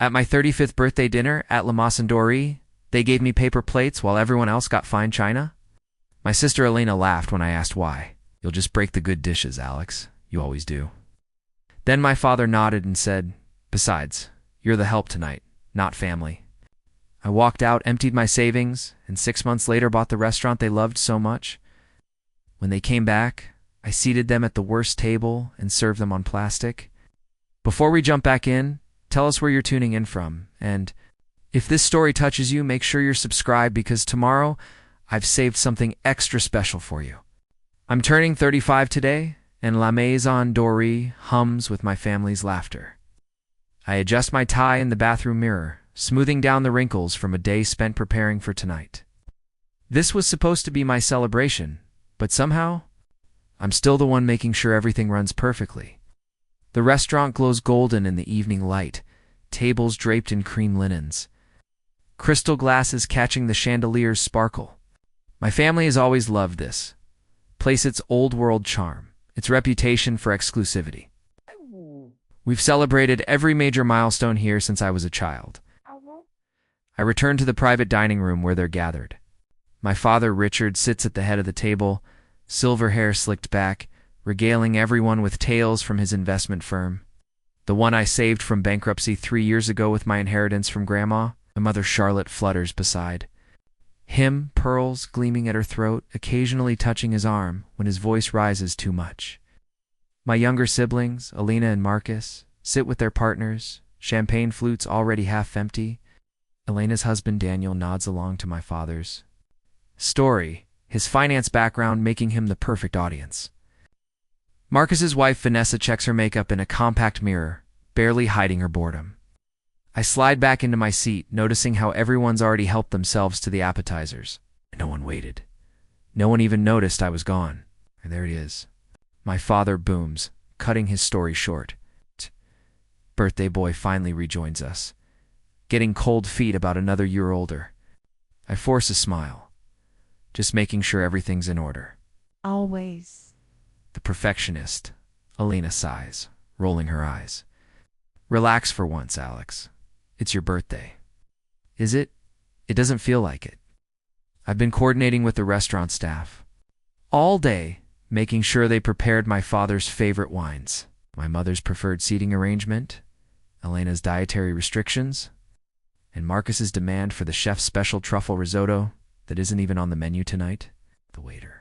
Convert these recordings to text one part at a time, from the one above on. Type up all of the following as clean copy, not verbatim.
At my 35th birthday dinner at La Maison Dorée, they gave me paper plates while everyone else got fine china? My sister Elena laughed when I asked why. You'll just break the good dishes, Alex. You always do. Then my father nodded and said, besides, you're the help tonight, not family. I walked out, emptied my savings, and 6 months later bought the restaurant they loved so much. When they came back, I seated them at the worst table and served them on plastic. Before we jump back in, tell us where you're tuning in from, and if this story touches you, make sure you're subscribed because tomorrow I've saved something extra special for you. I'm turning 35 today, and La Maison Dorée hums with my family's laughter. I adjust my tie in the bathroom mirror, smoothing down the wrinkles from a day spent preparing for tonight. This was supposed to be my celebration, but somehow, I'm still the one making sure everything runs perfectly. The restaurant glows golden in the evening light, tables draped in cream linens, crystal glasses catching the chandelier's sparkle. My family has always loved this place, its old-world charm, its reputation for exclusivity. We've celebrated every major milestone here since I was a child. I return to the private dining room where they're gathered. My father, Richard, sits at the head of the table, silver hair slicked back, regaling everyone with tales from his investment firm. The one I saved from bankruptcy 3 years ago with my inheritance from Grandma. My mother, Charlotte, flutters beside him, pearls gleaming at her throat, occasionally touching his arm when his voice rises too much. My younger siblings, Elena and Marcus, sit with their partners, champagne flutes already half empty. Elena's husband, Daniel, nods along to my father's story, his finance background making him the perfect audience. Marcus's wife, Vanessa, checks her makeup in a compact mirror, barely hiding her boredom. I slide back into my seat, noticing how everyone's already helped themselves to the appetizers. No one waited. No one even noticed I was gone. And there it is. My father booms, cutting his story short. Birthday boy finally rejoins us, getting cold feet about another year older. I force a smile, just making sure everything's in order. Always. The perfectionist, Elena sighs, rolling her eyes. Relax for once, Alex. It's your birthday. Is it? It doesn't feel like it. I've been coordinating with the restaurant staff all day, making sure they prepared my father's favorite wines, my mother's preferred seating arrangement, Elena's dietary restrictions, and Marcus's demand for the chef's special truffle risotto that isn't even on the menu tonight. The waiter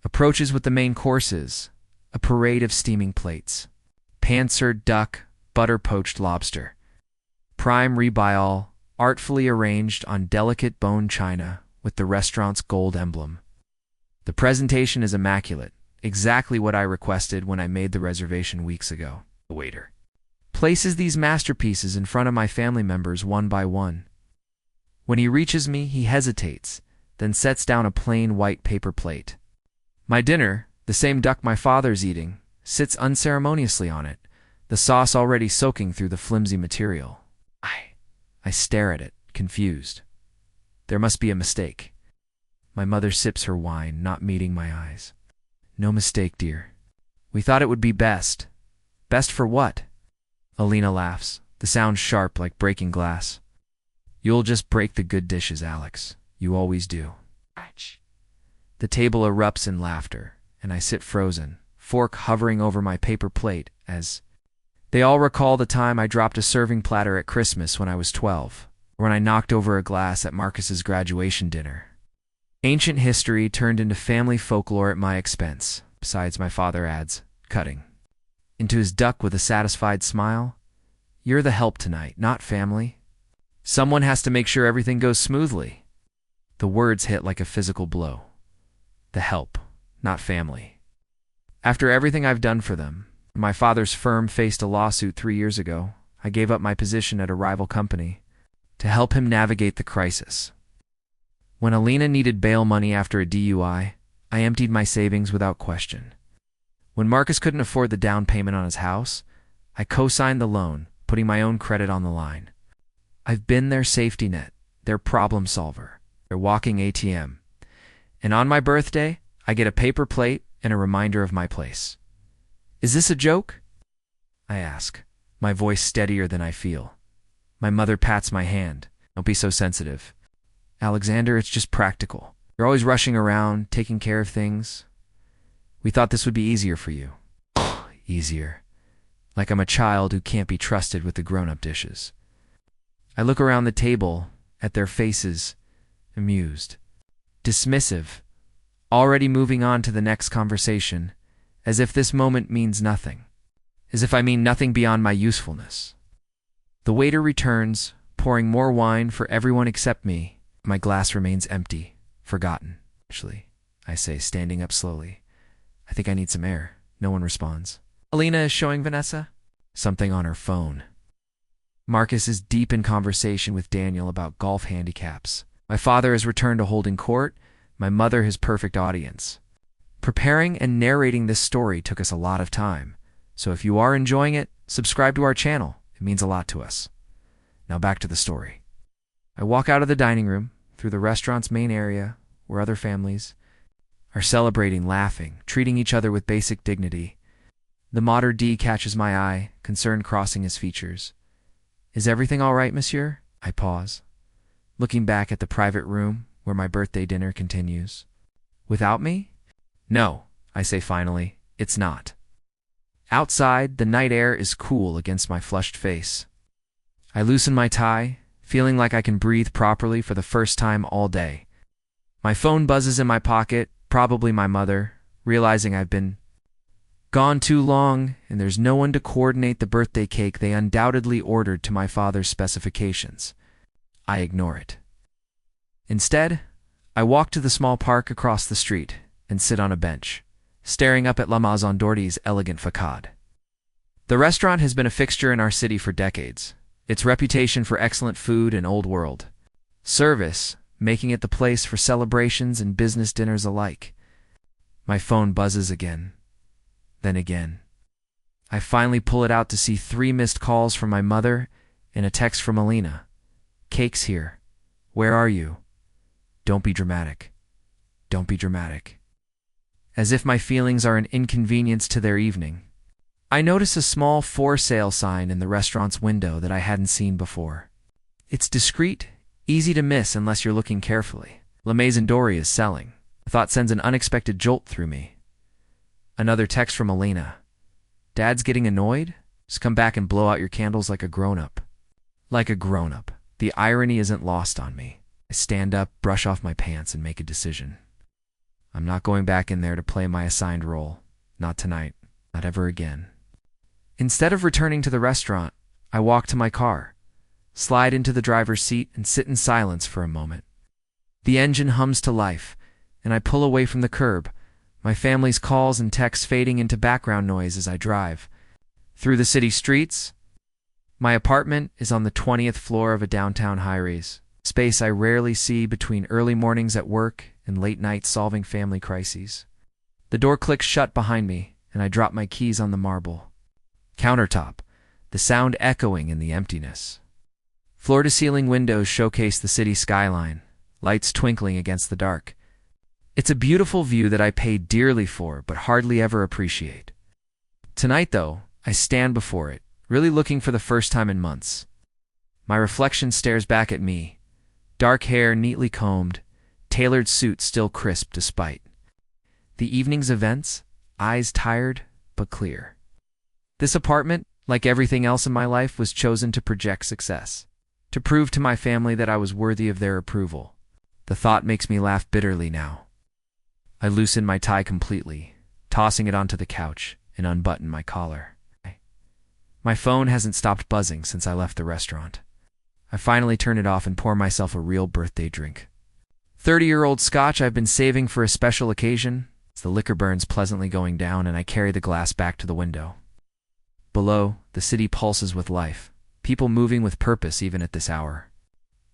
approaches with the main courses, a parade of steaming plates, pan-seared duck, butter-poached lobster, prime ribeye, artfully arranged on delicate bone china with the restaurant's gold emblem. The presentation is immaculate, exactly what I requested when I made the reservation weeks ago. The waiter places these masterpieces in front of my family members one by one. When he reaches me, he hesitates, then sets down a plain white paper plate. My dinner, the same duck my father's eating, sits unceremoniously on it, the sauce already soaking through the flimsy material. I stare at it, confused. There must be a mistake. My mother sips her wine, not meeting my eyes. No mistake, dear. We thought it would be best. Best for what? Elena laughs, the sound sharp like breaking glass. You'll just break the good dishes, Alex. You always do. The table erupts in laughter, and I sit frozen, fork hovering over my paper plate as they all recall the time I dropped a serving platter at Christmas when I was 12, or when I knocked over a glass at Marcus's graduation dinner. Ancient history turned into family folklore at my expense, besides, my father adds, cutting into his duck with a satisfied smile. You're the help tonight, not family. Someone has to make sure everything goes smoothly. The words hit like a physical blow. The help, not family. After everything I've done for them, my father's firm faced a lawsuit 3 years ago. I gave up my position at a rival company to help him navigate the crisis. When Elena needed bail money after a DUI, I emptied my savings without question. When Marcus couldn't afford the down payment on his house, I co-signed the loan, putting my own credit on the line. I've been their safety net, their problem solver, their walking ATM. And on my birthday, I get a paper plate and a reminder of my place. Is this a joke? I ask, my voice steadier than I feel. My mother pats my hand. Don't be so sensitive. Alexander, it's just practical. You're always rushing around, taking care of things. We thought this would be easier for you. Easier. Like I'm a child who can't be trusted with the grown-up dishes. I look around the table at their faces, amused, dismissive, already moving on to the next conversation, as if this moment means nothing, as if I mean nothing beyond my usefulness. The waiter returns, pouring more wine for everyone except me. My glass remains empty, forgotten. Actually, I say, standing up slowly. I think I need some air. No one responds. Elena is showing Vanessa something on her phone. Marcus is deep in conversation with Daniel about golf handicaps. My father has returned to holding court. My mother his perfect audience. Preparing and narrating this story took us a lot of time. So if you are enjoying it, subscribe to our channel. It means a lot to us. Now back to the story. I walk out of the dining room, through the restaurant's main area, where other families are celebrating, laughing, treating each other with basic dignity. The Mater D catches my eye, concern crossing his features. Is everything all right, monsieur? I pause, looking back at the private room where my birthday dinner continues. Without me? No, I say finally, it's not. Outside, the night air is cool against my flushed face. I loosen my tie, feeling like I can breathe properly for the first time all day. My phone buzzes in my pocket, probably my mother, realizing I've been gone too long and there's no one to coordinate the birthday cake they undoubtedly ordered to my father's specifications. I ignore it. Instead, I walk to the small park across the street and sit on a bench, staring up at La Maison Dorée's elegant facade. The restaurant has been a fixture in our city for decades, its reputation for excellent food and old world service, making it the place for celebrations and business dinners alike. My phone buzzes again. Then again. I finally pull it out to see 3 missed calls from my mother and a text from Elena. Cake's here. Where are you? Don't be dramatic. Don't be dramatic. As if my feelings are an inconvenience to their evening. I notice a small for sale sign in the restaurant's window that I hadn't seen before. It's discreet, easy to miss unless you're looking carefully. La Maison Dorée is selling. The thought sends an unexpected jolt through me. Another text from Elena. Dad's getting annoyed? Just come back and blow out your candles like a grown-up. Like a grown-up. The irony isn't lost on me. I stand up, brush off my pants, and make a decision. I'm not going back in there to play my assigned role. Not tonight. Not ever again. Instead of returning to the restaurant, I walk to my car, slide into the driver's seat, and sit in silence for a moment. The engine hums to life, and I pull away from the curb, my family's calls and texts fading into background noise as I drive. Through the city streets, my apartment is on the 20th floor of a downtown high-rise, space I rarely see between early mornings at work and late nights solving family crises. The door clicks shut behind me, and I drop my keys on the marble countertop, the sound echoing in the emptiness. Floor-to-ceiling windows showcase the city skyline, lights twinkling against the dark. It's a beautiful view that I pay dearly for but hardly ever appreciate. Tonight, though, I stand before it, really looking for the first time in months. My reflection stares back at me, dark hair neatly combed, tailored suit still crisp despite the evening's events, eyes tired but clear. This apartment, like everything else in my life, was chosen to project success, to prove to my family that I was worthy of their approval. The thought makes me laugh bitterly now. I loosen my tie completely, tossing it onto the couch, and unbutton my collar. My phone hasn't stopped buzzing since I left the restaurant. I finally turn it off and pour myself a real birthday drink. 30-year-old scotch I've been saving for a special occasion. The liquor burns pleasantly going down, and I carry the glass back to the window. Below, the city pulses with life, people moving with purpose even at this hour.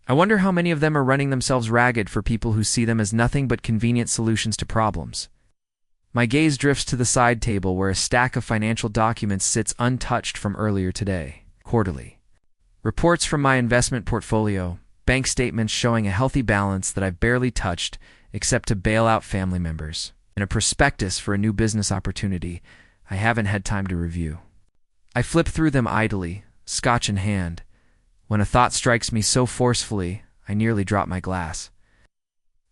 I wonder how many of them are running themselves ragged for people who see them as nothing but convenient solutions to problems. My gaze drifts to the side table where a stack of financial documents sits untouched from earlier today, quarterly. Reports from my investment portfolio, bank statements showing a healthy balance that I've barely touched except to bail out family members, and a prospectus for a new business opportunity I haven't had time to review. I flip through them idly, scotch in hand, when a thought strikes me so forcefully, I nearly drop my glass.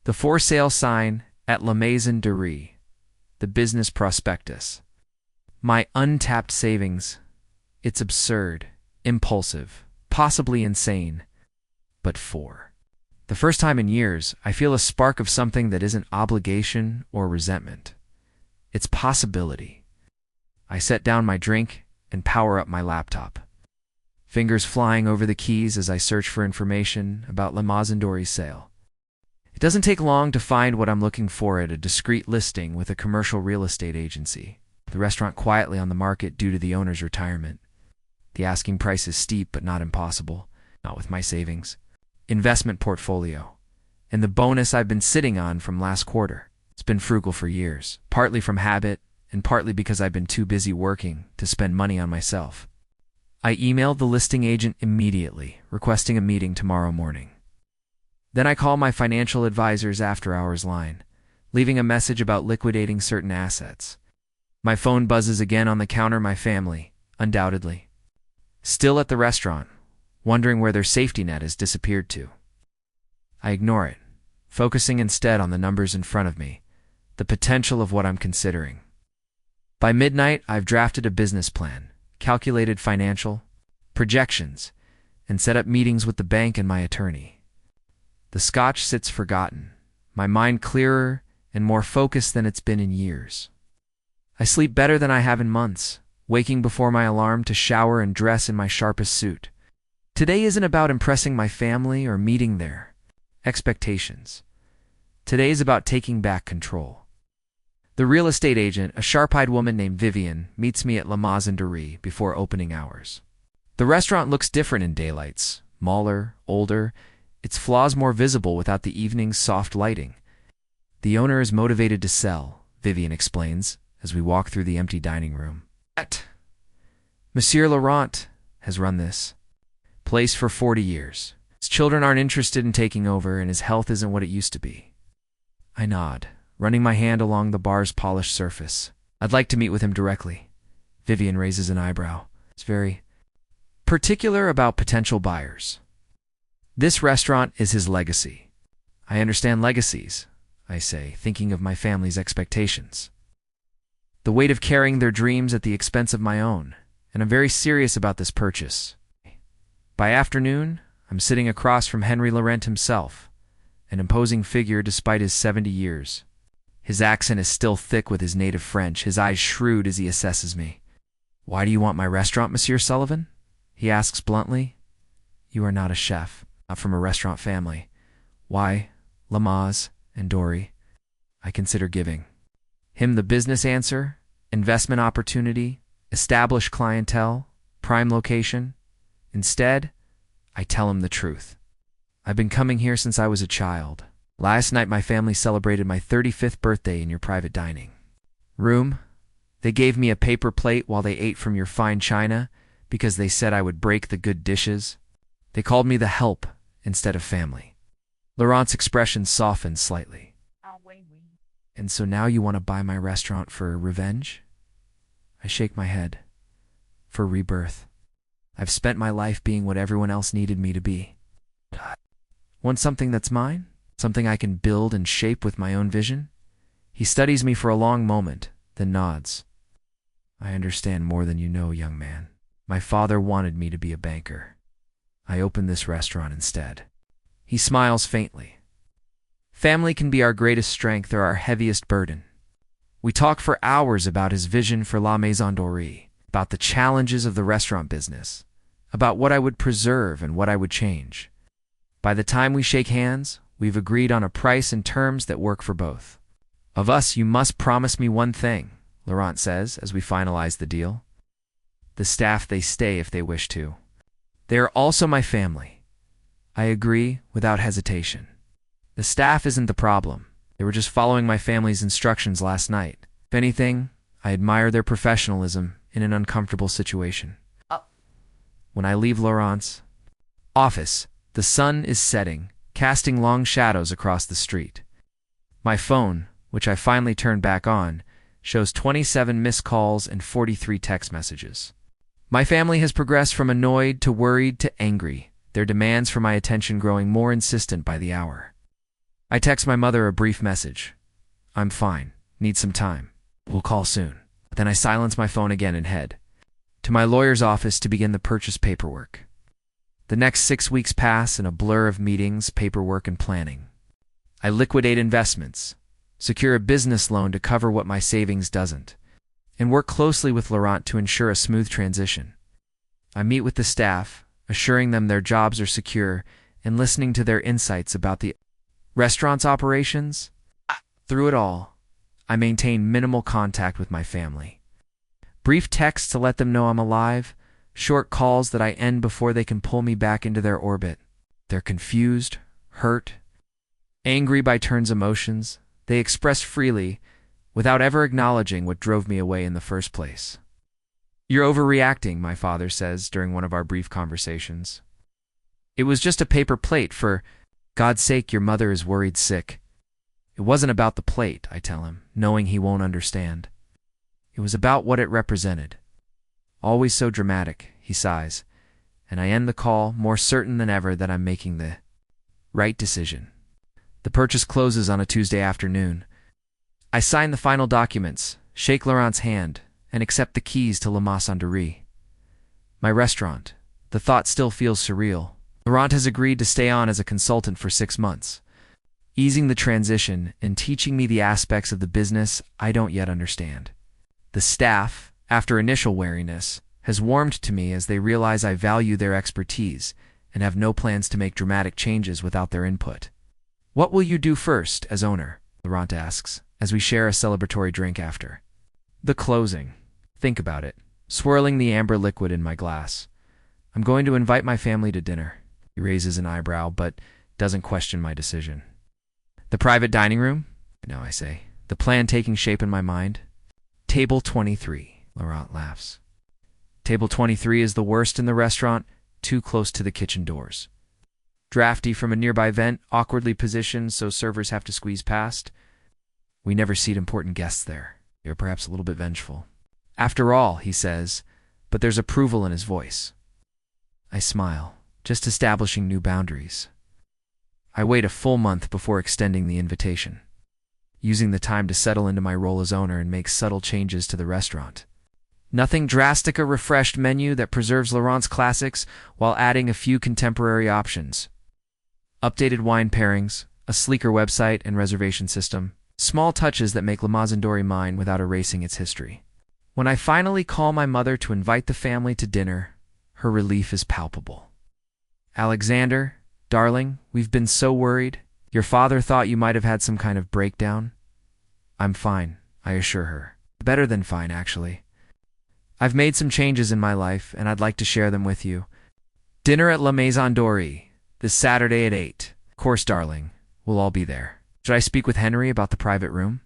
The for sale sign at La Maison Dorée, the business prospectus. My untapped savings. It's absurd, impulsive, possibly insane. But for the first time in years, I feel a spark of something that isn't obligation or resentment. It's possibility. I set down my drink and power up my laptop. Fingers flying over the keys as I search for information about La Maison Dorée's sale. It doesn't take long to find what I'm looking for at a discreet listing with a commercial real estate agency. The restaurant quietly on the market due to the owner's retirement. The asking price is steep but not impossible, not with my savings. Investment portfolio, and the bonus I've been sitting on from last quarter. It's been frugal for years, partly from habit and partly because I've been too busy working to spend money on myself. I emailed the listing agent immediately, requesting a meeting tomorrow morning. Then I call my financial advisor's after-hours line, leaving a message about liquidating certain assets. My phone buzzes again on the counter. My family, undoubtedly, still at the restaurant, wondering where their safety net has disappeared to. I ignore it, focusing instead on the numbers in front of me, the potential of what I'm considering. By midnight, I've drafted a business plan, calculated financial projections, and set up meetings with the bank and my attorney. The scotch sits forgotten, my mind clearer and more focused than it's been in years. I sleep better than I have in months, waking before my alarm to shower and dress in my sharpest suit. Today isn't about impressing my family or meeting their expectations. Today is about taking back control. The real estate agent, a sharp-eyed woman named Vivian, meets me at La Maison Dorée before opening hours. The restaurant looks different in daylights, smaller, older, its flaws more visible without the evening's soft lighting. The owner is motivated to sell, Vivian explains, as we walk through the empty dining room. Monsieur Laurent has run this place for 40 years. His children aren't interested in taking over, and his health isn't what it used to be. I nod, running my hand along the bar's polished surface. I'd like to meet with him directly. Vivian raises an eyebrow. It's very particular about potential buyers. This restaurant is his legacy. I understand legacies, I say, thinking of my family's expectations. The weight of carrying their dreams at the expense of my own, and I'm very serious about this purchase. By afternoon, I'm sitting across from Henry Laurent himself, an imposing figure despite his 70 years. His accent is still thick with his native French, his eyes shrewd as he assesses me. "Why do you want my restaurant, Monsieur Sullivan?" he asks bluntly. "You are not a chef, not from a restaurant family. Why, La Maison Dorée?" I consider giving him the business answer, investment opportunity, established clientele, prime location. Instead, I tell him the truth. I've been coming here since I was a child. Last night my family celebrated my 35th birthday in your private dining room. They gave me a paper plate while they ate from your fine china because they said I would break the good dishes. They called me the help instead of family. Laurent's expression softens slightly. "And so now you want to buy my restaurant for revenge?" I shake my head. "For rebirth. I've spent my life being what everyone else needed me to be. Want something that's mine? Something I can build and shape with my own vision?" He studies me for a long moment, then nods. "I understand more than you know, young man. My father wanted me to be a banker. I opened this restaurant instead." He smiles faintly. Family can be our greatest strength or our heaviest burden. We talk for hours about his vision for La Maison Dorée, about the challenges of the restaurant business, about what I would preserve and what I would change. By the time we shake hands, we've agreed on a price and terms that work for both of us. "You must promise me one thing," Laurent says as we finalize the deal. "The staff, they stay if they wish to. They are also my family." I agree without hesitation. The staff isn't the problem. They were just following my family's instructions last night. If anything, I admire their professionalism in an uncomfortable situation. When I leave Laurent's office, the sun is setting, casting long shadows across the street. My phone, which I finally turned back on, shows 27 missed calls and 43 text messages. My family has progressed from annoyed to worried to angry, their demands for my attention growing more insistent by the hour. I text my mother a brief message. I'm fine. Need some time. We'll call soon. Then I silence my phone again and head to my lawyer's office to begin the purchase paperwork. The next 6 weeks pass in a blur of meetings, paperwork, and planning. I liquidate investments, secure a business loan to cover what my savings doesn't, and work closely with Laurent to ensure a smooth transition. I meet with the staff, assuring them their jobs are secure and listening to their insights about the restaurant's operations. Through it all, I maintain minimal contact with my family. Brief texts to let them know I'm alive, short calls that I end before they can pull me back into their orbit. They're confused, hurt, angry by turns emotions. They express freely, without ever acknowledging what drove me away in the first place. You're overreacting, my father says during one of our brief conversations. It was just a paper plate. For God's sake, your mother is worried sick. It wasn't about the plate, I tell him, knowing he won't understand. It was about what it represented. Always so dramatic, he sighs, and I end the call, more certain than ever that I'm making the right decision. The purchase closes on a Tuesday afternoon. I sign the final documents, shake Laurent's hand, and accept the keys to Maison Dorée. My restaurant. The thought still feels surreal. Laurent has agreed to stay on as a consultant for 6 months, easing the transition and teaching me the aspects of the business I don't yet understand. The staff, after initial wariness, has warmed to me as they realize I value their expertise and have no plans to make dramatic changes without their input. What will you do first as owner? Laurent asks, as we share a celebratory drink after. The closing. Think about it. Swirling the amber liquid in my glass. I'm going to invite my family to dinner. He raises an eyebrow, but doesn't question my decision. The private dining room? No, I say. The plan taking shape in my mind. Table 23. Laurent laughs. Table 23 is the worst in the restaurant, too close to the kitchen doors. Drafty from a nearby vent, awkwardly positioned so servers have to squeeze past. We never seat important guests there. You're perhaps a little bit vengeful. After all, he says, but there's approval in his voice. I smile, just establishing new boundaries. I wait a full month before extending the invitation, using the time to settle into my role as owner and make subtle changes to the restaurant. Nothing drastic, a refreshed menu that preserves Laurent's classics while adding a few contemporary options. Updated wine pairings, a sleeker website and reservation system, small touches that make Maison Dorée mine without erasing its history. When I finally call my mother to invite the family to dinner, her relief is palpable. Alexander, darling, we've been so worried. Your father thought you might have had some kind of breakdown. I'm fine, I assure her. Better than fine, actually. I've made some changes in my life, and I'd like to share them with you. Dinner at La Maison Dorée, this Saturday at 8. Of course, darling, we'll all be there. Should I speak with Henry about the private room?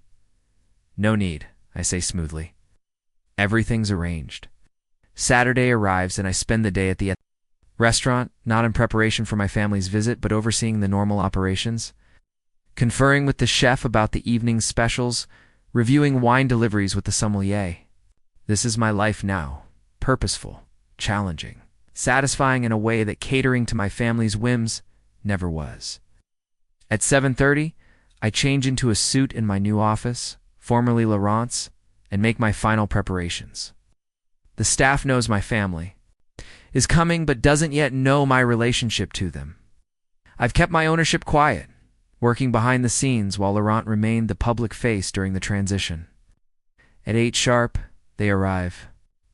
No need, I say smoothly. Everything's arranged. Saturday arrives and I spend the day at the restaurant, not in preparation for my family's visit, but overseeing the normal operations. Conferring with the chef about the evening's specials, reviewing wine deliveries with the sommelier. This is my life now, purposeful, challenging, satisfying in a way that catering to my family's whims never was. At 7:30, I change into a suit in my new office, formerly Laurent's, and make my final preparations. The staff knows my family is coming but doesn't yet know my relationship to them. I've kept my ownership quiet, working behind the scenes while Laurent remained the public face during the transition. At 8 sharp, they arrive.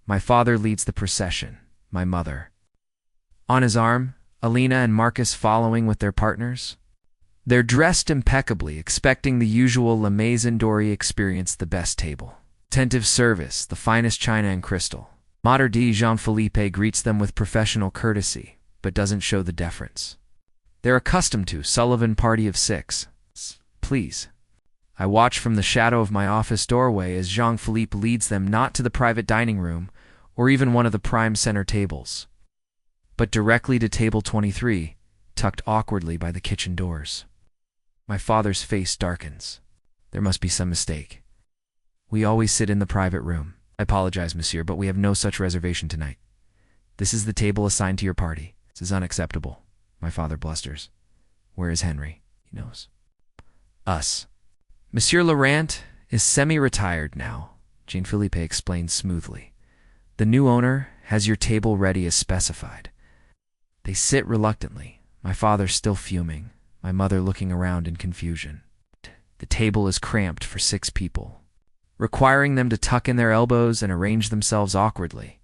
My father leads the procession, my mother. On his arm, Elena and Marcus following with their partners. They're dressed impeccably, expecting the usual La Maison Dorée experience, the best table. Attentive service, the finest china and crystal. Maître d' Jean-Philippe greets them with professional courtesy, but doesn't show the deference they're accustomed to. Sullivan party of 6. Please. I watch from the shadow of my office doorway as Jean-Philippe leads them not to the private dining room or even one of the prime center tables, but directly to table 23, tucked awkwardly by the kitchen doors. My father's face darkens. There must be some mistake. We always sit in the private room. I apologize, monsieur, but we have no such reservation tonight. This is the table assigned to your party. This is unacceptable. my father blusters. Where is Henry? He knows. Us. Monsieur Laurent is semi-retired now, Jean-Philippe explained smoothly. The new owner has your table ready as specified. They sit reluctantly, my father still fuming, my mother looking around in confusion. The table is cramped for 6 people, requiring them to tuck in their elbows and arrange themselves awkwardly.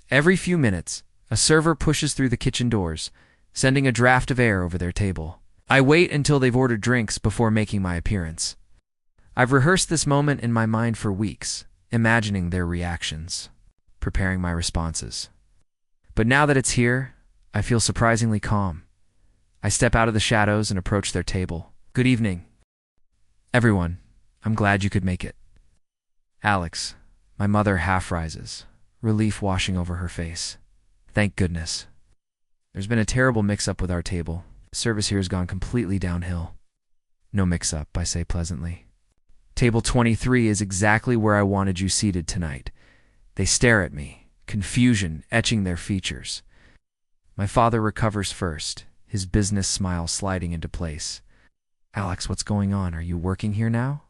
Every few minutes, a server pushes through the kitchen doors, sending a draft of air over their table. I wait until they've ordered drinks before making my appearance. I've rehearsed this moment in my mind for weeks, imagining their reactions, preparing my responses. But now that it's here, I feel surprisingly calm. I step out of the shadows and approach their table. Good evening, everyone. I'm glad you could make it. Alex, my mother half rises, relief washing over her face. Thank goodness. There's been a terrible mix-up with our table. Service here has gone completely downhill. No mix-up, I say pleasantly. Table 23 is exactly where I wanted you seated tonight. They stare at me, confusion etching their features. My father recovers first, his business smile sliding into place. Alex, what's going on? Are you working here now?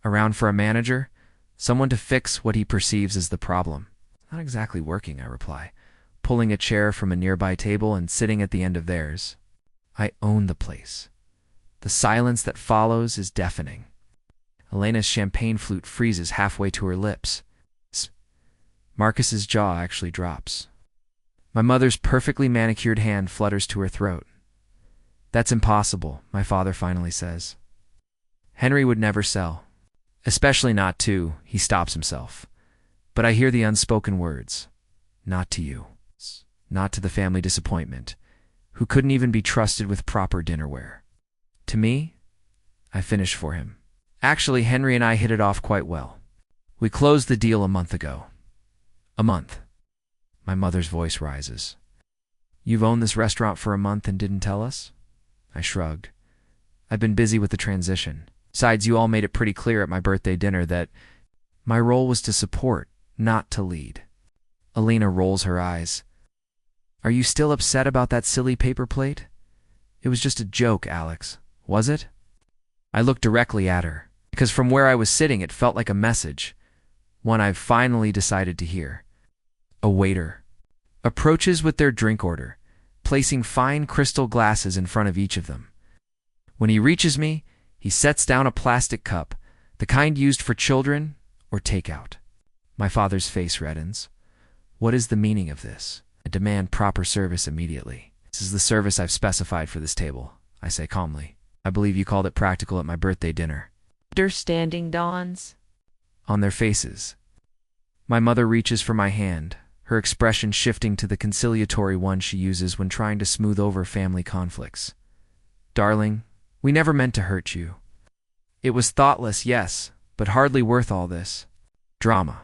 Around for a manager? Someone to fix what he perceives as the problem. Not exactly working, I reply, pulling a chair from a nearby table and sitting at the end of theirs. I own the place. The silence that follows is deafening. Elena's champagne flute freezes halfway to her lips. Marcus's jaw actually drops. My mother's perfectly manicured hand flutters to her throat. That's impossible, my father finally says. Henry would never sell. Especially not to, he stops himself. But I hear the unspoken words. Not to you. Not to the family disappointment, who couldn't even be trusted with proper dinnerware. To me, I finish for him. Actually, Henry and I hit it off quite well. We closed the deal a month ago. A month. My mother's voice rises. You've owned this restaurant for a month and didn't tell us? I shrugged. I've been busy with the transition. Besides, you all made it pretty clear at my birthday dinner that my role was to support, not to lead. Elena rolls her eyes. Are you still upset about that silly paper plate? It was just a joke, Alex. Was it? I looked directly at her, because from where I was sitting it felt like a message, one I've finally decided to hear. A waiter approaches with their drink order, placing fine crystal glasses in front of each of them. When he reaches me, he sets down a plastic cup, the kind used for children or takeout. My father's face reddens. What is the meaning of this? I demand proper service immediately. This is the service I've specified for this table, I say calmly. I believe you called it practical at my birthday dinner. Understanding dawns on their faces. My mother reaches for my hand, her expression shifting to the conciliatory one she uses when trying to smooth over family conflicts. Darling, we never meant to hurt you. It was thoughtless, yes, but hardly worth all this. Drama.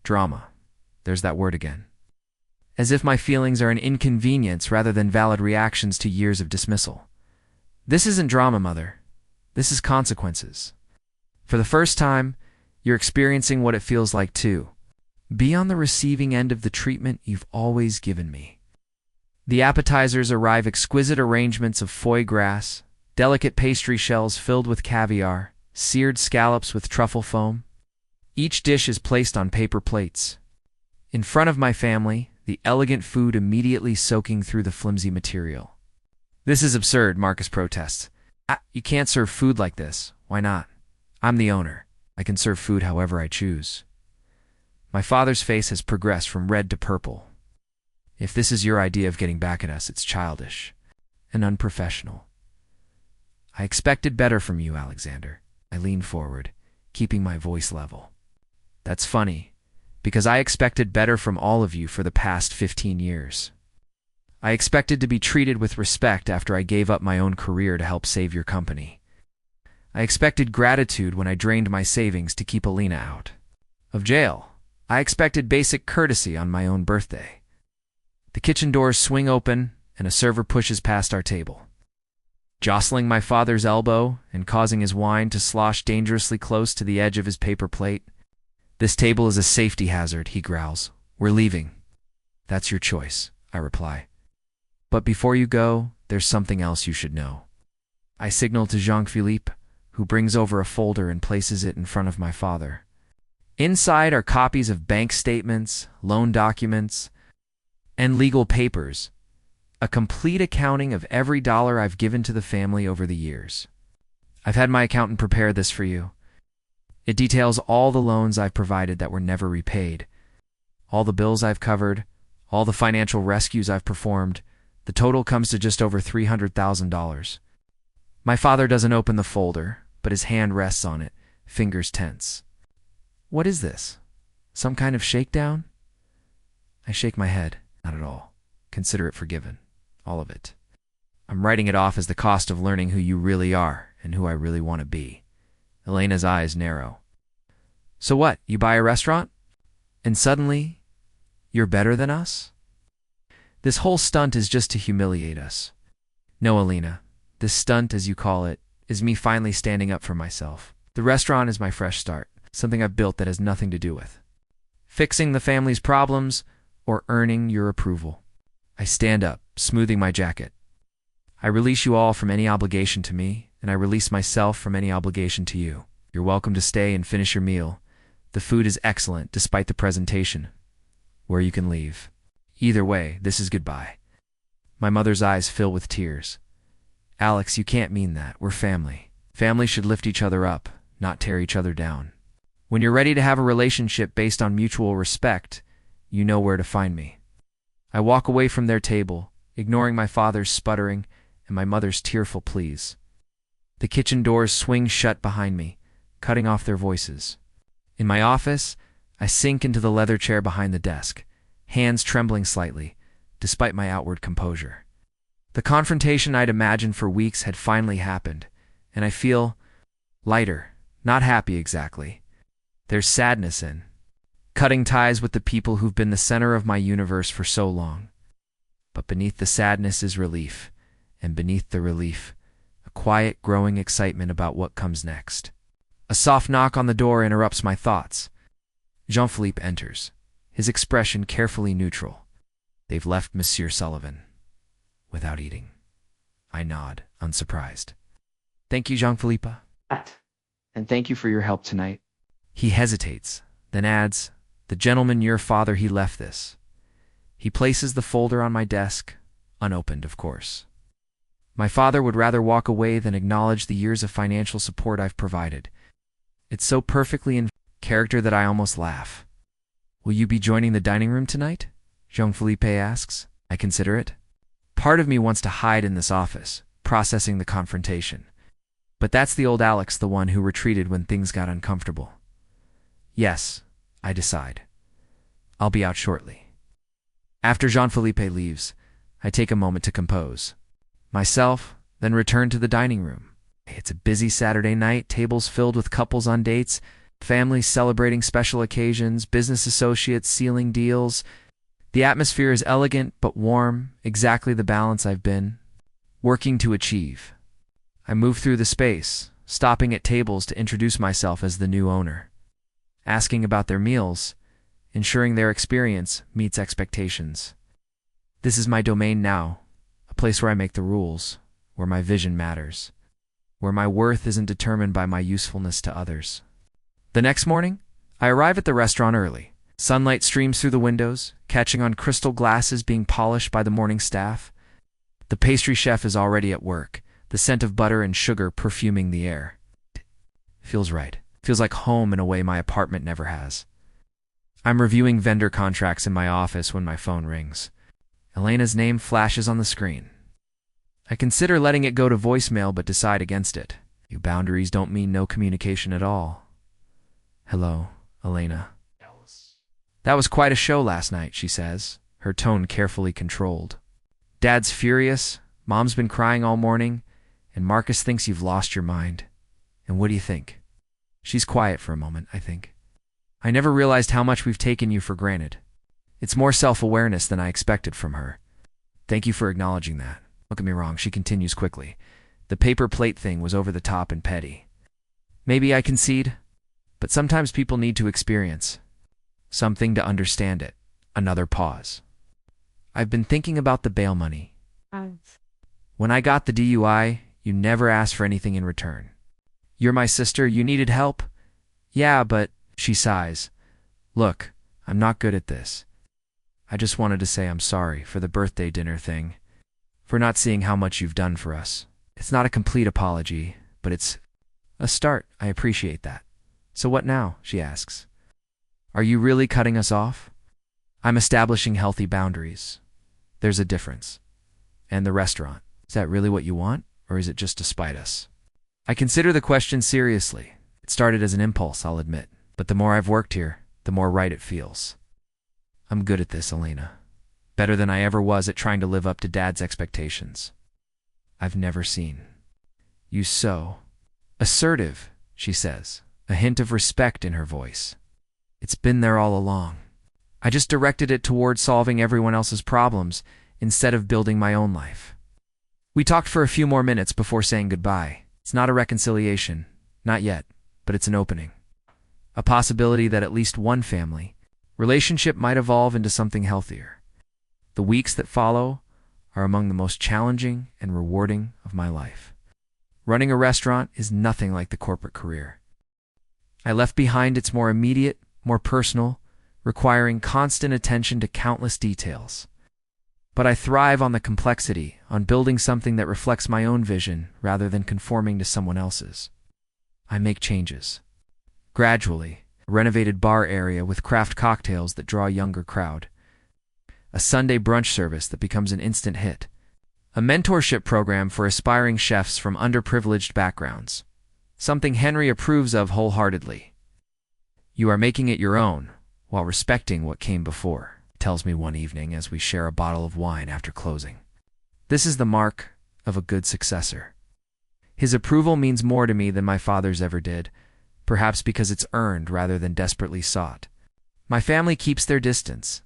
Drama. There's that word again. As if my feelings are an inconvenience rather than valid reactions to years of dismissal. This isn't drama, Mother. This is consequences. For the first time, you're experiencing what it feels like too. Be on the receiving end of the treatment you've always given me. The appetizers arrive exquisite arrangements of foie gras, delicate pastry shells filled with caviar, seared scallops with truffle foam. Each dish is placed on paper plates. In front of my family, the elegant food immediately soaking through the flimsy material. This is absurd, Marcus protests. You can't serve food like this. Why not? I'm the owner. I can serve food however I choose. My father's face has progressed from red to purple. If this is your idea of getting back at us, it's childish and unprofessional. I expected better from you, Alexander. I lean forward, keeping my voice level. That's funny, because I expected better from all of you for the past 15 years. I expected to be treated with respect after I gave up my own career to help save your company. I expected gratitude when I drained my savings to keep Elena out of jail. I expected basic courtesy on my own birthday. The kitchen doors swing open, and a server pushes past our table. Jostling my father's elbow and causing his wine to slosh dangerously close to the edge of his paper plate. This table is a safety hazard, he growls. We're leaving. That's your choice, I reply. But before you go, there's something else you should know. I signal to Jean-Philippe, who brings over a folder and places it in front of my father. Inside are copies of bank statements, loan documents, and legal papers, a complete accounting of every dollar I've given to the family over the years. I've had my accountant prepare this for you. It details all the loans I've provided that were never repaid, all the bills I've covered, all the financial rescues I've performed. The total comes to just over $300,000. My father doesn't open the folder, but his hand rests on it, fingers tense. What is this? Some kind of shakedown? I shake my head. Not at all. Consider it forgiven. All of it. I'm writing it off as the cost of learning who you really are and who I really want to be. Elena's eyes narrow. So what? You buy a restaurant? And suddenly, you're better than us? This whole stunt is just to humiliate us. No, Elena. This stunt, as you call it, is me finally standing up for myself. The restaurant is my fresh start, something I've built that has nothing to do with fixing the family's problems or earning your approval. I stand up, smoothing my jacket. I release you all from any obligation to me, and I release myself from any obligation to you. You're welcome to stay and finish your meal. The food is excellent, despite the presentation. Or you can leave. Either way, this is goodbye. My mother's eyes fill with tears. Alex, you can't mean that. We're family. Family should lift each other up, not tear each other down. When you're ready to have a relationship based on mutual respect, you know where to find me. I walk away from their table, ignoring my father's sputtering and my mother's tearful pleas. The kitchen doors swing shut behind me, cutting off their voices. In my office, I sink into the leather chair behind the desk, hands trembling slightly, despite my outward composure. The confrontation I'd imagined for weeks had finally happened, and I feel lighter, not happy exactly. There's sadness in cutting ties with the people who've been the center of my universe for so long. But beneath the sadness is relief, and beneath the relief, a quiet, growing excitement about what comes next. A soft knock on the door interrupts my thoughts. Jean-Philippe enters, his expression carefully neutral. They've left Monsieur Sullivan without eating. I nod, unsurprised. Thank you, Jean-Philippe. And thank you for your help tonight. He hesitates, then adds, the gentleman your father, he left this. He places the folder on my desk, unopened, of course. My father would rather walk away than acknowledge the years of financial support I've provided. It's so perfectly in character that I almost laugh. Will you be joining the dining room tonight? Jean-Philippe asks. I consider it. Part of me wants to hide in this office, processing the confrontation. But that's the old Alex, the one who retreated when things got uncomfortable. Yes, I decide. I'll be out shortly. After Jean-Philippe leaves, I take a moment to compose myself, then return to the dining room. It's a busy Saturday night, tables filled with couples on dates, families celebrating special occasions, business associates sealing deals. The atmosphere is elegant but warm, exactly the balance I've been working to achieve. I move through the space, stopping at tables to introduce myself as the new owner, asking about their meals, ensuring their experience meets expectations. This is my domain now, a place where I make the rules, where my vision matters, where my worth isn't determined by my usefulness to others. The next morning, I arrive at the restaurant early. Sunlight streams through the windows, catching on crystal glasses being polished by the morning staff. The pastry chef is already at work, the scent of butter and sugar perfuming the air. Feels right. Feels like home in a way my apartment never has. I'm reviewing vendor contracts in my office when my phone rings. Elena's name flashes on the screen. I consider letting it go to voicemail but decide against it. Your boundaries don't mean no communication at all. Hello, Elena. That was quite a show last night, she says, her tone carefully controlled. Dad's furious, Mom's been crying all morning, and Marcus thinks you've lost your mind. And what do you think? She's quiet for a moment, I think. I never realized how much we've taken you for granted. It's more self-awareness than I expected from her. Thank you for acknowledging that. Don't get me wrong, she continues quickly. The paper plate thing was over the top and petty. Maybe I concede, but sometimes people need to experience something to understand it. Another pause. I've been thinking about the bail money. When I got the DUI, you never asked for anything in return. You're my sister, you needed help? Yeah, but, she sighs. Look, I'm not good at this. I just wanted to say I'm sorry for the birthday dinner thing, for not seeing how much you've done for us. It's not a complete apology, but it's a start. I appreciate that. So what now? She asks. Are you really cutting us off? I'm establishing healthy boundaries. There's a difference. And the restaurant. Is that really what you want, or is it just to spite us? I consider the question seriously. It started as an impulse, I'll admit, but the more I've worked here, the more right it feels. I'm good at this, Elena. Better than I ever was at trying to live up to Dad's expectations. I've never seen you so assertive, she says, a hint of respect in her voice. It's been there all along. I just directed it toward solving everyone else's problems instead of building my own life. We talked for a few more minutes before saying goodbye. It's not a reconciliation, not yet, but it's an opening. A possibility that at least one family relationship might evolve into something healthier. The weeks that follow are among the most challenging and rewarding of my life. Running a restaurant is nothing like the corporate career. I left behind its more immediate, more personal, requiring constant attention to countless details. But I thrive on the complexity, on building something that reflects my own vision rather than conforming to someone else's. I make changes. Gradually, a renovated bar area with craft cocktails that draw a younger crowd. A Sunday brunch service that becomes an instant hit. A mentorship program for aspiring chefs from underprivileged backgrounds. Something Henry approves of wholeheartedly. You are making it your own, while respecting what came before, tells me one evening as we share a bottle of wine after closing. This is the mark of a good successor. His approval means more to me than my father's ever did, perhaps because it's earned rather than desperately sought. My family keeps their distance,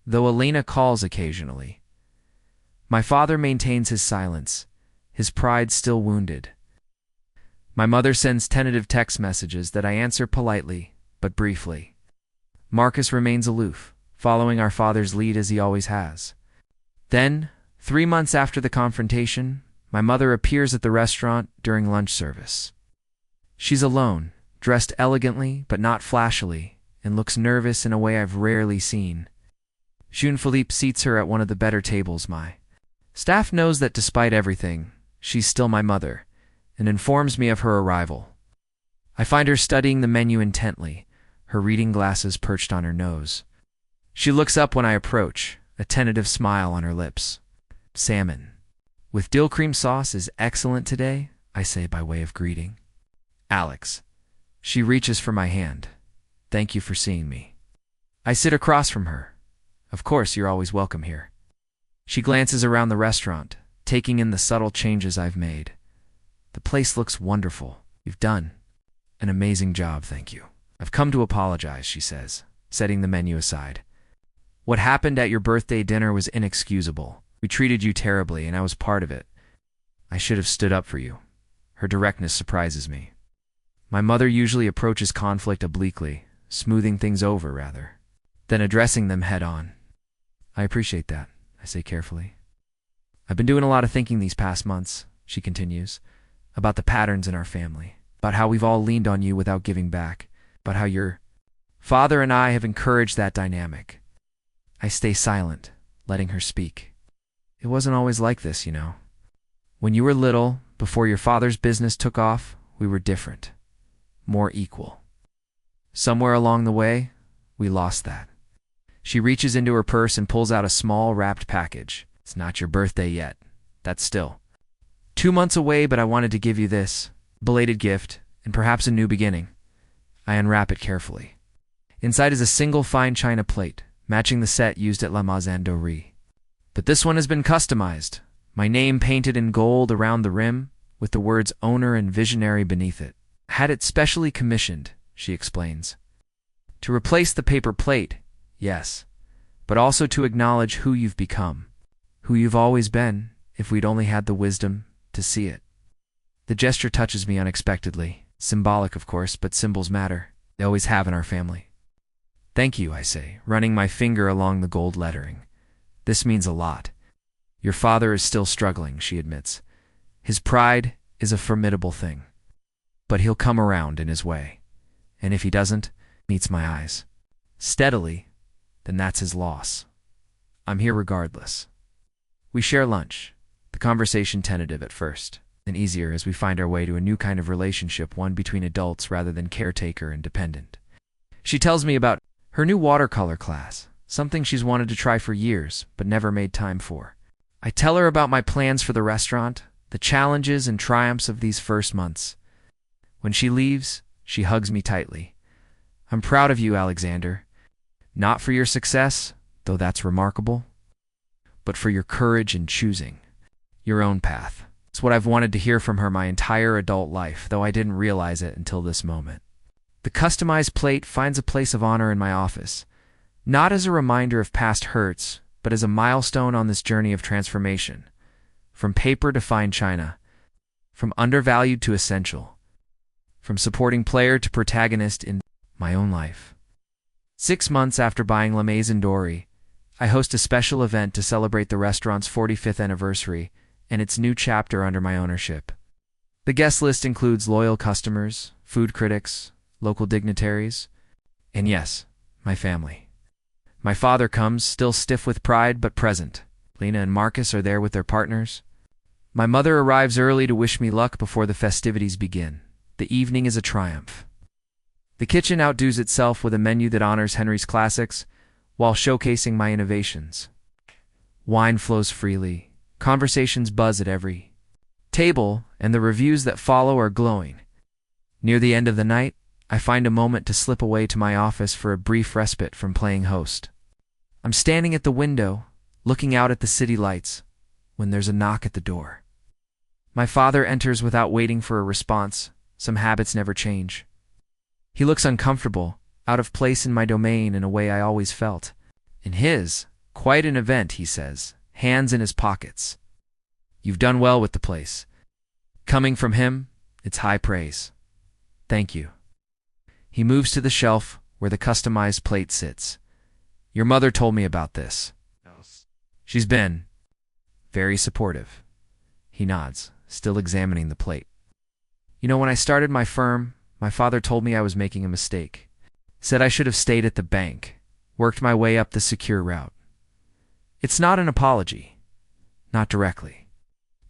though Elena calls occasionally. My father maintains his silence, his pride still wounded. My mother sends tentative text messages that I answer politely, but briefly. Marcus remains aloof, following our father's lead as he always has. Then, 3 months after the confrontation, my mother appears at the restaurant during lunch service. She's alone, dressed elegantly but not flashily, and looks nervous in a way I've rarely seen. Jean-Philippe seats her at one of the better tables. My staff knows that despite everything, she's still my mother, and informs me of her arrival. I find her studying the menu intently, her reading glasses perched on her nose. She looks up when I approach, a tentative smile on her lips. Salmon with dill cream sauce is excellent today, I say by way of greeting. Alex. She reaches for my hand. Thank you for seeing me. I sit across from her. Of course, you're always welcome here. She glances around the restaurant, taking in the subtle changes I've made. The place looks wonderful. You've done an amazing job, thank you. I've come to apologize, she says, setting the menu aside. What happened at your birthday dinner was inexcusable. We treated you terribly, and I was part of it. I should have stood up for you. Her directness surprises me. My mother usually approaches conflict obliquely, smoothing things over, rather, than addressing them head-on. I appreciate that, I say carefully. I've been doing a lot of thinking these past months, she continues, about the patterns in our family, about how we've all leaned on you without giving back, about how your father and I have encouraged that dynamic. I stay silent, letting her speak. It wasn't always like this, you know. When you were little, before your father's business took off, we were different, more equal. Somewhere along the way, we lost that. She reaches into her purse and pulls out a small wrapped package. It's not your birthday yet. That's still 2 months away, but I wanted to give you this belated gift and perhaps a new beginning. I unwrap it carefully. Inside is a single fine china plate, matching the set used at La Maison Dorée. But this one has been customized, my name painted in gold around the rim, with the words owner and visionary beneath it. I had it specially commissioned, she explains. To replace the paper plate, yes, but also to acknowledge who you've become, who you've always been, if we'd only had the wisdom to see it. The gesture touches me unexpectedly. Symbolic, of course, but symbols matter. They always have in our family. Thank you, I say, running my finger along the gold lettering. This means a lot. Your father is still struggling, she admits. His pride is a formidable thing. But he'll come around in his way. And if he doesn't, meets my eyes steadily, then that's his loss. I'm here regardless. We share lunch, the conversation tentative at first, then easier as we find our way to a new kind of relationship, one between adults rather than caretaker and dependent. She tells me about her new watercolor class, something she's wanted to try for years but never made time for. I tell her about my plans for the restaurant, the challenges and triumphs of these first months. When she leaves, she hugs me tightly. I'm proud of you, Alexander. Not for your success, though that's remarkable, but for your courage in choosing your own path. It's what I've wanted to hear from her my entire adult life, though I didn't realize it until this moment. The customized plate finds a place of honor in my office, not as a reminder of past hurts, but as a milestone on this journey of transformation. From paper to fine china, from undervalued to essential, from supporting player to protagonist in my own life. 6 months after buying La Maison Dorée, I host a special event to celebrate the restaurant's 45th anniversary and its new chapter under my ownership. The guest list includes loyal customers, food critics, local dignitaries, and yes, my family. My father comes, still stiff with pride but present. Elena and Marcus are there with their partners. My mother arrives early to wish me luck before the festivities begin. The evening is a triumph. The kitchen outdoes itself with a menu that honors Henry's classics while showcasing my innovations. Wine flows freely, conversations buzz at every table, and the reviews that follow are glowing. Near the end of the night, I find a moment to slip away to my office for a brief respite from playing host. I'm standing at the window, looking out at the city lights, when there's a knock at the door. My father enters without waiting for a response. Some habits never change. He looks uncomfortable, out of place in my domain in a way I always felt. In his, quite an event, he says, hands in his pockets. You've done well with the place. Coming from him, it's high praise. Thank you. He moves to the shelf where the customized plate sits. Your mother told me about this. She's been very supportive. He nods, still examining the plate. You know, when I started my firm, my father told me I was making a mistake. Said I should have stayed at the bank, worked my way up the secure route. It's not an apology, not directly,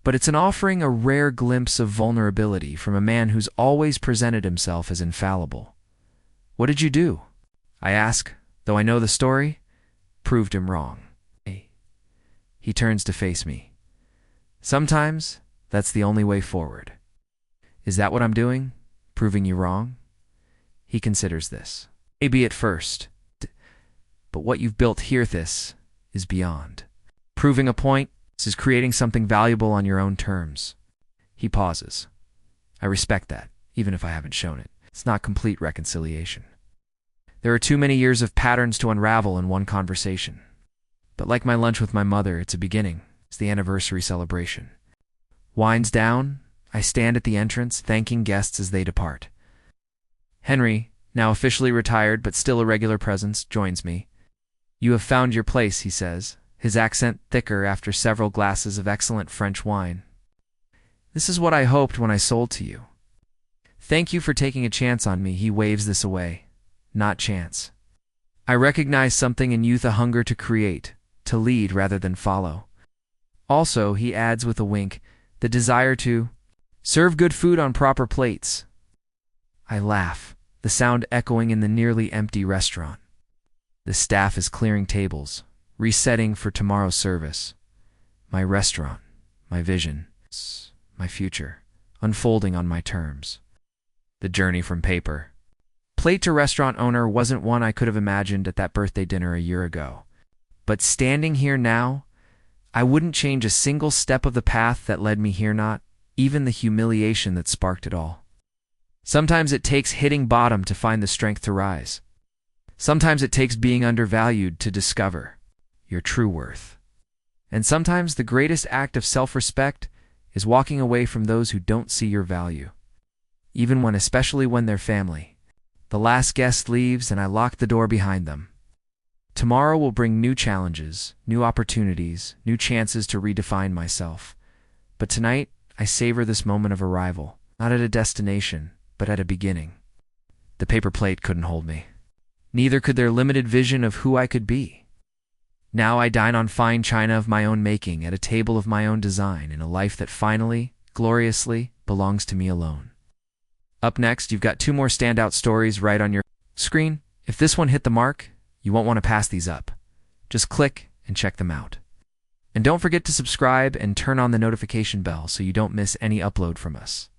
but it's an offering a rare glimpse of vulnerability from a man who's always presented himself as infallible. What did you do? I ask, though I know the story. Proved him wrong. He turns to face me. Sometimes, that's the only way forward. Is that what I'm doing? Proving you wrong? He considers this. Maybe at first. But what you've built here, this is beyond. Proving a point is creating something valuable on your own terms. He pauses. I respect that, even if I haven't shown it. It's not complete reconciliation. There are too many years of patterns to unravel in one conversation. But like my lunch with my mother, it's a beginning. It's the anniversary celebration. Wine's down. I stand at the entrance, thanking guests as they depart. Henry, now officially retired but still a regular presence, joins me. You have found your place, he says, his accent thicker after several glasses of excellent French wine. This is what I hoped when I sold to you. Thank you for taking a chance on me. He waves this away. Not chance. I recognize something in youth, a hunger to create, to lead rather than follow. Also, he adds with a wink, the desire to serve good food on proper plates. I laugh, the sound echoing in the nearly empty restaurant. The staff is clearing tables, resetting for tomorrow's service. My restaurant, my vision, my future, unfolding on my terms. The journey from paper plate to restaurant owner wasn't one I could have imagined at that birthday dinner a year ago. But standing here now, I wouldn't change a single step of the path that led me here, not even the humiliation that sparked it all. Sometimes it takes hitting bottom to find the strength to rise. Sometimes it takes being undervalued to discover your true worth. And sometimes the greatest act of self-respect is walking away from those who don't see your value. Especially when they're family. The last guest leaves and I lock the door behind them. Tomorrow will bring new challenges, new opportunities, new chances to redefine myself. But tonight, I savor this moment of arrival, not at a destination, but at a beginning. The paper plate couldn't hold me. Neither could their limited vision of who I could be. Now I dine on fine china of my own making, at a table of my own design, in a life that finally, gloriously, belongs to me alone. Up next, you've got 2 more standout stories right on your screen. If this one hit the mark, you won't want to pass these up. Just click and check them out. And don't forget to subscribe and turn on the notification bell so you don't miss any upload from us.